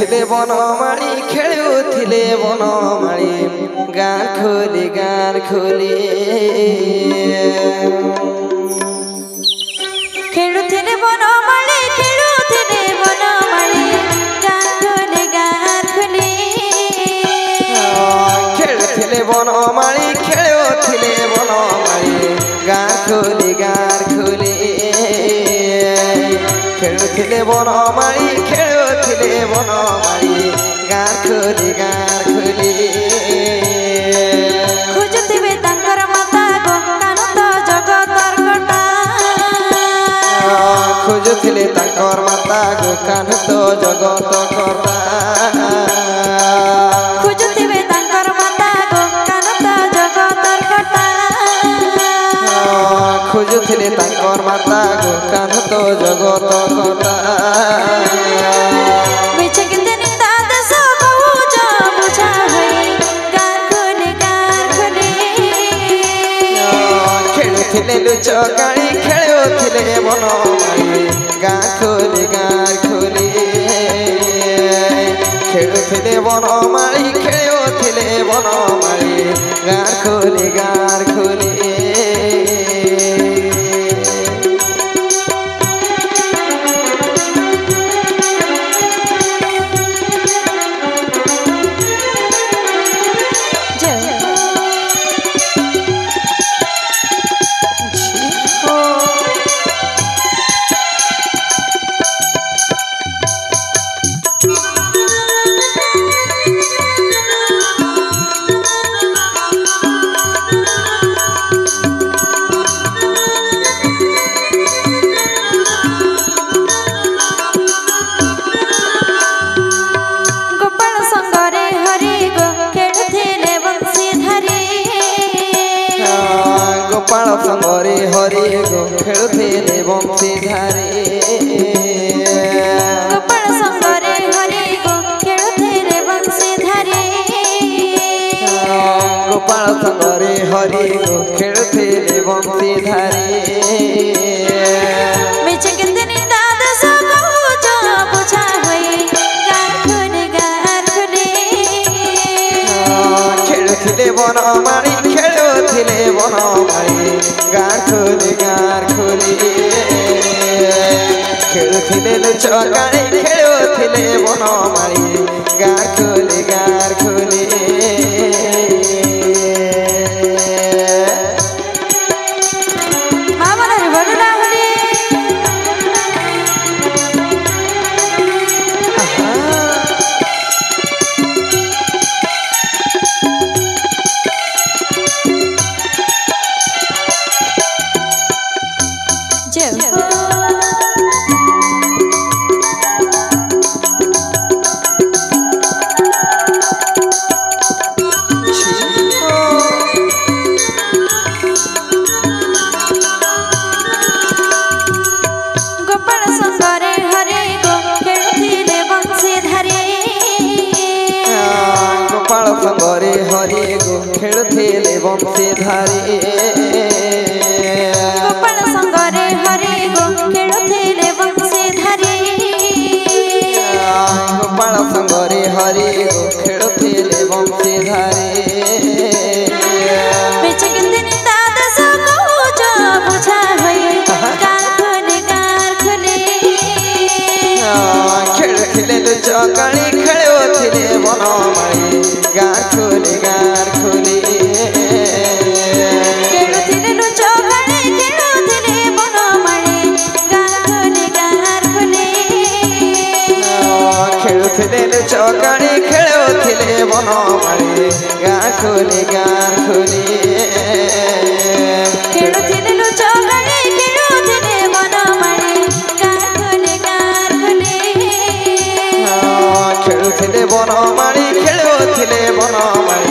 खेलुथिले बनमाली खेलुथिले बनमाली गान खोली खेलुथिले बनमाली गान खोली खेलुथिले बनमाली गान खोली खेलुथिले बनमाली गान खोली खोजुथिबे तांकर माता गो कान तो जगतर कटा खोजुथिले तांकर माता गो कान तो जगत कर्ता खोजुथिबे तांकर माता गो कान तो जगतर कटा खोजुथिले तांकर माता गो कान तो जगत कर्ता मिछ किते निंदा देश बहुज बुझा होई गार खोली खेलुथिले लुचकाळी खेलुथिले बनमाली गान खोली खेलुथिले बनमाली गान खोली गोपाल संगरे हरि गो खेलुथिले बंशीधारी गोपाल संगरे हरि गो खेलुथिले बंशीधारी गोपाल संगरे हरि गो खेलुथिले बंशीधारी मिछ किते निंदा देश बहुज बुझा होई गार खोली खेलुथिले बनमाली गान खोली खेलुथिले लुचकाळी खेलुथिले बनमाली गान खोली मामलारी बोलना होली गोपाल संगरे हरि गो खेलुथिले बंशीधारी गोपाल संगरे हरि गो खेलुथिले बंशीधारी गोपाल संगरे हरि गो खेलुथिले बंशीधारी गोपाल संगरे हरि गो खेलुथिले बंशीधारी मिछ किते निंदा देश बहुज बुझा होई गार खोली खेलुथिले लुचकाळी खेलुथिले बनमाली गान खोली खेलुथिले लुचकाळी खेलुथिले बनमाली गार खोली खेलुथिले लुचकाळी खेलुथिले बनमाली गान खोली खेलुथिले लुचकाळी खेलुथिले बनमाली गार खोली खेलुथिले बनमाली